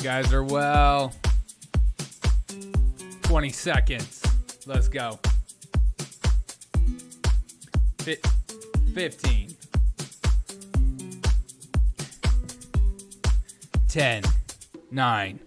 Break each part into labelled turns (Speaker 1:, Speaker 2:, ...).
Speaker 1: guys are well. 20 seconds. Let's go. 15. 10. 9.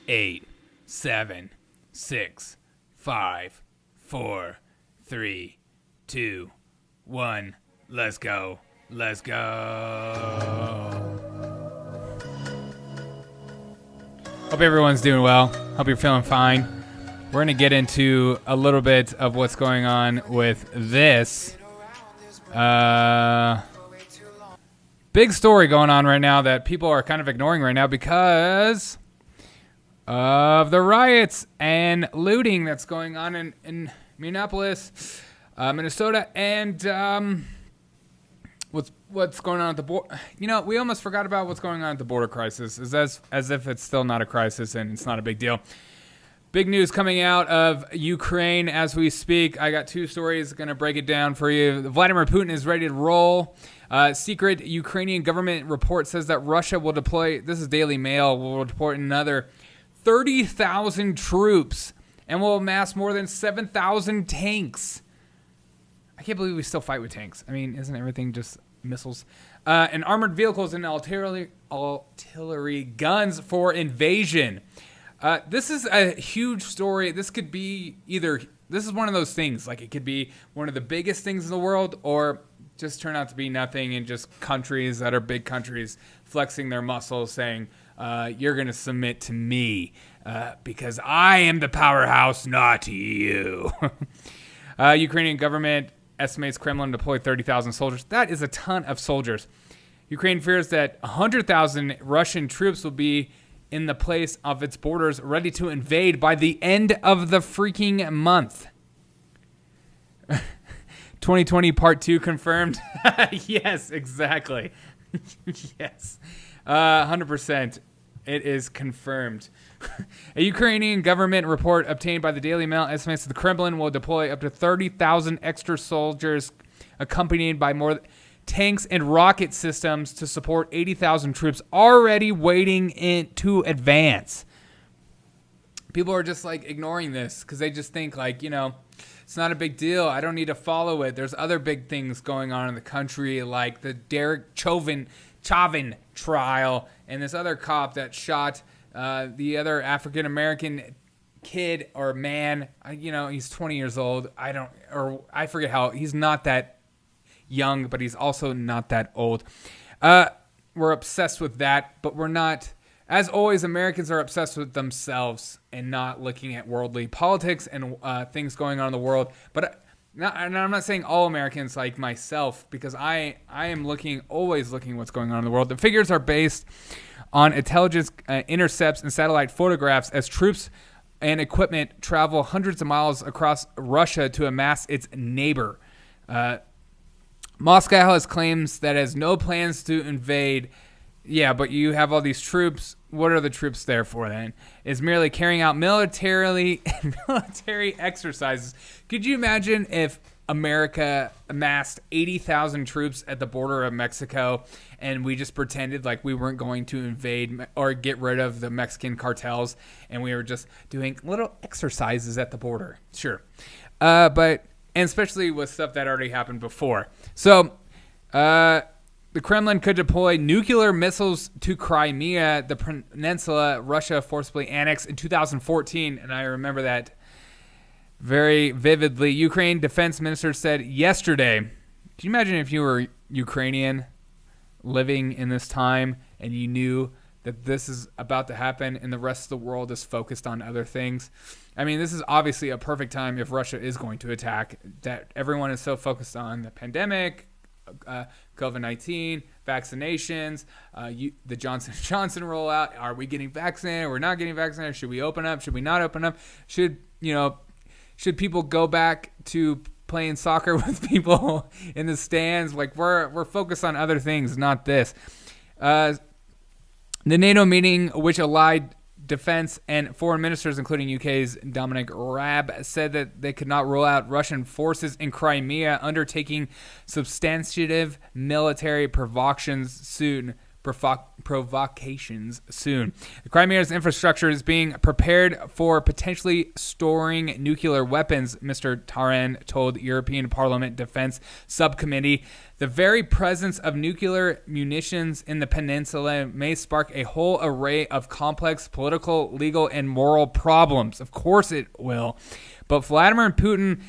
Speaker 1: 8. 7. 6. 5. 4. 3. 2. 1. Let's go. Let's go. Hope everyone's doing well. Hope you're feeling fine. We're going to get into a little bit of what's going on with this. Big story going on right now that people are kind of ignoring right now because of the riots and looting that's going on in Minneapolis, Minnesota, and what's going on at the border. You know, we almost forgot about what's going on at the border crisis, as if it's still not a crisis and it's not a big deal. Big news coming out of Ukraine as we speak. I got two stories, going to break it down for you. Vladimir Putin is ready to roll. Secret Ukrainian government report says that Russia will deploy, this is Daily Mail, will deploy another 30,000 troops and will amass more than 7,000 tanks. I can't believe we still fight with tanks. I mean, isn't everything just missiles? And armored vehicles and artillery guns for invasion. This is a huge story. This could be this is one of those things. Like, it could be one of the biggest things in the world, or just turn out to be nothing, and just countries that are big countries flexing their muscles saying, you're going to submit to me because I am the powerhouse, not you. Ukrainian government estimates Kremlin deployed 30,000 soldiers. That is a ton of soldiers. Ukraine fears that 100,000 Russian troops will be in the place of its borders, ready to invade by the end of the freaking month. 2020 Part 2 confirmed. Yes, exactly. Yes. 100%. It is confirmed. A Ukrainian government report obtained by the Daily Mail estimates that the Kremlin will deploy up to 30,000 extra soldiers, accompanied by more tanks and rocket systems, to support 80,000 troops already waiting to advance. People are just like ignoring this because they just think, like, you know, it's not a big deal. I don't need to follow it. There's other big things going on in the country, like the Derek Chauvin trial and this other cop that shot the other African-American kid or man. You know, he's 20 years old. I forget how. He's not that young, but he's also not that old. We're obsessed with that, but we're not. As always, Americans are obsessed with themselves and not looking at worldly politics and things going on in the world. But and I'm not saying all Americans like myself, because I am always looking what's going on in the world. The figures are based on intelligence intercepts and satellite photographs as troops and equipment travel hundreds of miles across Russia to amass its neighbor. Moscow has claims that has no plans to invade. Yeah, but you have all these troops. What are the troops there for then? Is merely carrying out military exercises. Could you imagine if America amassed 80,000 troops at the border of Mexico and we just pretended like we weren't going to invade or get rid of the Mexican cartels and we were just doing little exercises at the border? Sure. And especially with stuff that already happened before. So, the Kremlin could deploy nuclear missiles to Crimea, the peninsula Russia forcibly annexed in 2014, and I remember that very vividly. Ukraine defense minister said yesterday, can you imagine if you were Ukrainian living in this time and you knew that this is about to happen and the rest of the world is focused on other things? I mean, this is obviously a perfect time if Russia is going to attack, that everyone is so focused on the pandemic, COVID-19, vaccinations, the Johnson & Johnson rollout. Are we getting vaccinated? We're not getting vaccinated. Should we open up? Should we not open up? Should people go back to playing soccer with people in the stands? Like, we're focused on other things, not this. The NATO meeting, which allied defense and foreign ministers, including UK's Dominic Raab, said that they could not rule out Russian forces in Crimea undertaking substantive military provocations soon. provocations soon. The Crimea's infrastructure is being prepared for potentially storing nuclear weapons, Mr. Taran told European Parliament Defense Subcommittee. The very presence of nuclear munitions in the peninsula may spark a whole array of complex political, legal, and moral problems. Of course it will. But Vladimir Putin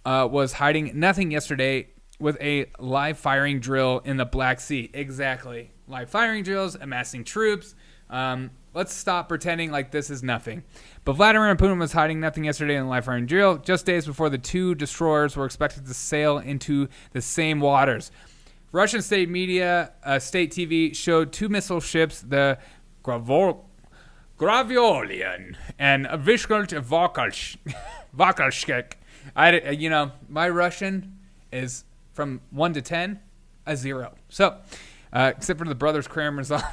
Speaker 1: was hiding nothing yesterday with a live firing drill in the Black Sea. Exactly. Live firing drills, amassing troops. Let's stop pretending like this is nothing. But Vladimir Putin was hiding nothing yesterday in the live firing drill, just days before the two destroyers were expected to sail into the same waters. Russian state media, state TV, showed two missile ships, the Graviolian and Vyshkalt Vakalshkik. My Russian is from 1 to 10, a 0. So, except for the brothers Karamazov,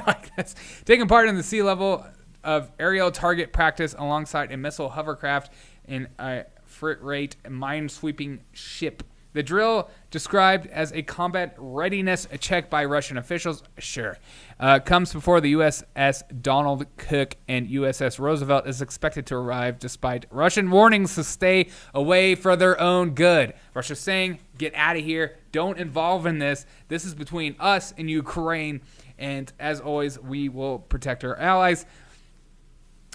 Speaker 1: like this, taking part in the sea level of aerial target practice alongside a missile hovercraft in a freight rate mine-sweeping ship. The drill, described as a combat readiness check by Russian officials, comes before the USS Donald Cook and USS Roosevelt is expected to arrive despite Russian warnings to stay away for their own good. Russia's saying, get out of here, don't involve in this. This is between us and Ukraine, and as always, we will protect our allies.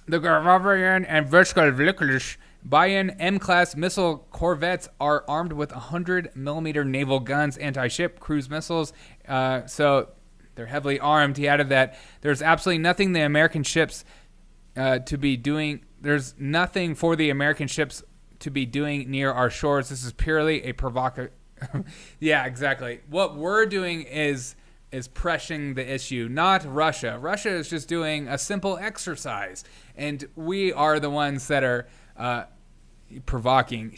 Speaker 1: The Gravarian and Vyshkal Bayan M-class missile corvettes are armed with 100mm naval guns, anti-ship cruise missiles, so they're heavily armed. He added that there's absolutely nothing the American ships to be doing. There's nothing for the American ships to be doing near our shores. This is purely a provocative. Yeah, exactly. What we're doing is pressing the issue, not Russia. Russia is just doing a simple exercise, and we are the ones that are provoking,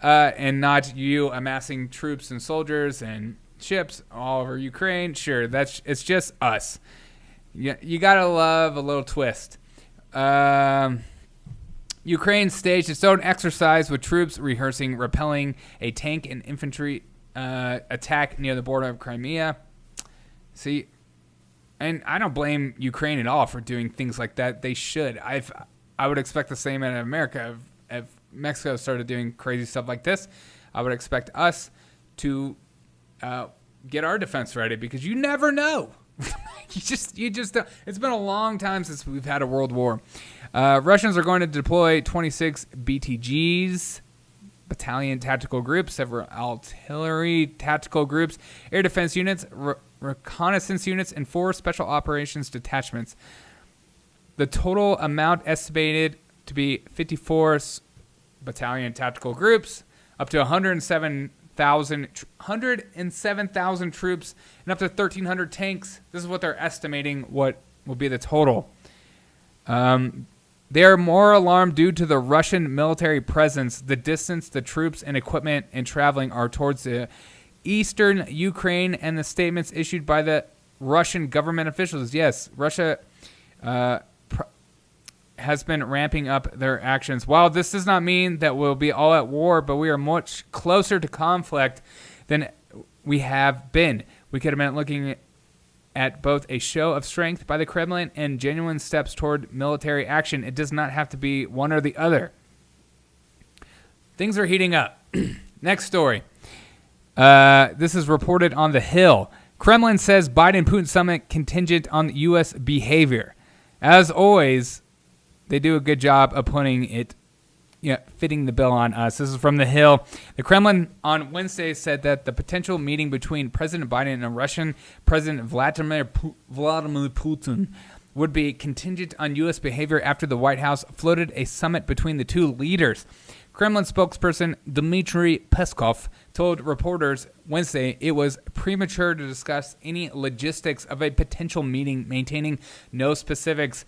Speaker 1: and not you amassing troops and soldiers and ships all over Ukraine. It's just us. You gotta love a little twist. Ukraine staged its own exercise with troops rehearsing repelling a tank and infantry attack near the border of Crimea. See, and I don't blame Ukraine at all for doing things like that. They should. I would expect the same out of America. If Mexico started doing crazy stuff like this, I would expect us to get our defense ready, because you never know. you just don't. It's been a long time since we've had a world war. Russians are going to deploy 26 BTGs, battalion tactical groups, several artillery tactical groups, air defense units, reconnaissance units, and 4 special operations detachments. The total amount estimated to be 54 battalion tactical groups, up to 107,000 troops, and up to 1,300 tanks. This is what they're estimating what will be the total. They are more alarmed due to the Russian military presence. The distance the troops and equipment and traveling are towards the eastern Ukraine, and the statements issued by the Russian government officials. Yes, Russia has been ramping up their actions. While this does not mean that we'll be all at war, but we are much closer to conflict than we have been. We could have been looking at both a show of strength by the Kremlin and genuine steps toward military action. It does not have to be one or the other. Things are heating up. Next story. This is reported on The Hill. Kremlin says Biden-Putin summit contingent on U.S. behavior. As always, they do a good job of putting it, fitting the bill on us. This is from The Hill. The Kremlin on Wednesday said that the potential meeting between President Biden and Russian President Vladimir Putin would be contingent on U.S. behavior after the White House floated a summit between the two leaders. Kremlin spokesperson Dmitry Peskov told reporters Wednesday it was premature to discuss any logistics of a potential meeting, maintaining no specifics.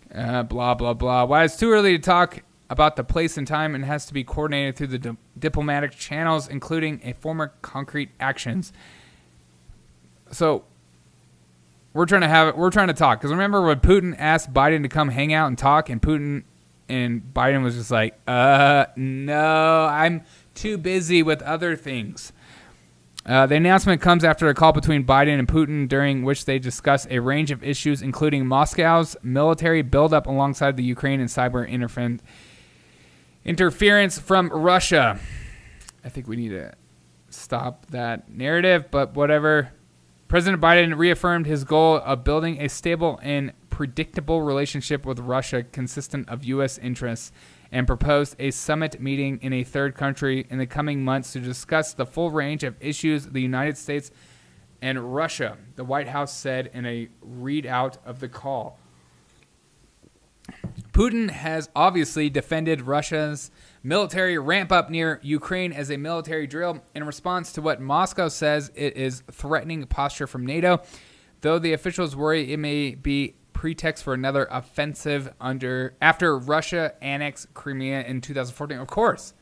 Speaker 1: Blah, blah, blah. While it's too early to talk about the place and time, and has to be coordinated through the diplomatic channels, including a former concrete actions. So we're trying to talk, because remember when Putin asked Biden to come hang out and talk, and Biden was just like, no, I'm too busy with other things. The announcement comes after a call between Biden and Putin during which they discuss a range of issues, including Moscow's military buildup alongside the Ukraine and cyber interference from Russia. I think we need to stop that narrative, but whatever. President Biden reaffirmed his goal of building a stable and predictable relationship with Russia consistent of U.S. interests and proposed a summit meeting in a third country in the coming months to discuss the full range of issues the United States and Russia, the White House said in a readout of the call. Putin has obviously defended Russia's military ramp-up near Ukraine as a military drill in response to what Moscow says it is threatening posture from NATO, though the officials worry it may be pretext for another offensive after Russia annexed Crimea in 2014. Of course.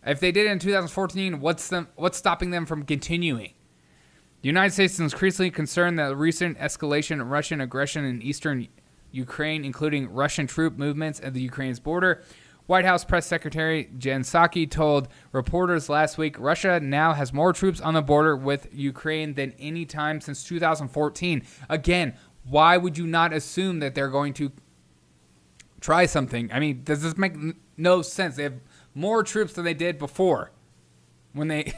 Speaker 1: If they did it in 2014, what's stopping them from continuing? The United States is increasingly concerned that the recent escalation of Russian aggression in eastern Ukraine, including Russian troop movements at the Ukraine's border. White House Press Secretary Jen Psaki told reporters last week Russia now has more troops on the border with Ukraine than any time since 2014. Again, why would you not assume that they're going to try something? I mean, does this make no sense? They have more troops than they did before. When they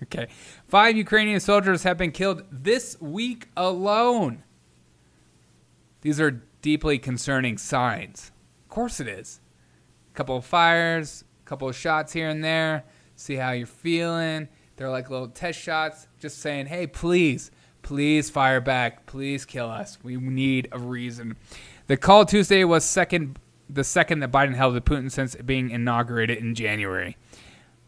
Speaker 1: okay, 5 Ukrainian soldiers have been killed this week alone. These are deeply concerning signs. Of course it is. A couple of fires, a couple of shots here and there. See how you're feeling. They're like little test shots, just saying, hey, please fire back. Please kill us. We need a reason. The call Tuesday was the second that Biden held with Putin since being inaugurated in January.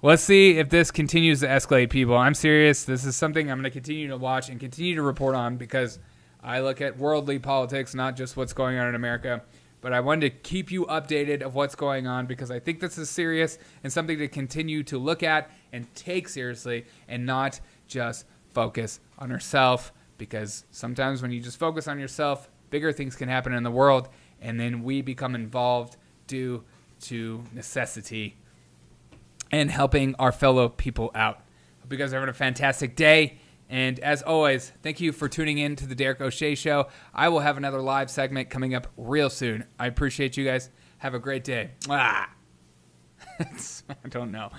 Speaker 1: Let's see if this continues to escalate, people. I'm serious. This is something I'm going to continue to watch and continue to report on because I look at worldly politics, not just what's going on in America. But I wanted to keep you updated of what's going on because I think this is serious and something to continue to look at and take seriously and not just focus on yourself, because sometimes when you just focus on yourself, bigger things can happen in the world, and then we become involved due to necessity and helping our fellow people out. Hope you guys are having a fantastic day. And as always, thank you for tuning in to the Derek O'Shea Show. I will have another live segment coming up real soon. I appreciate you guys. Have a great day. I don't know.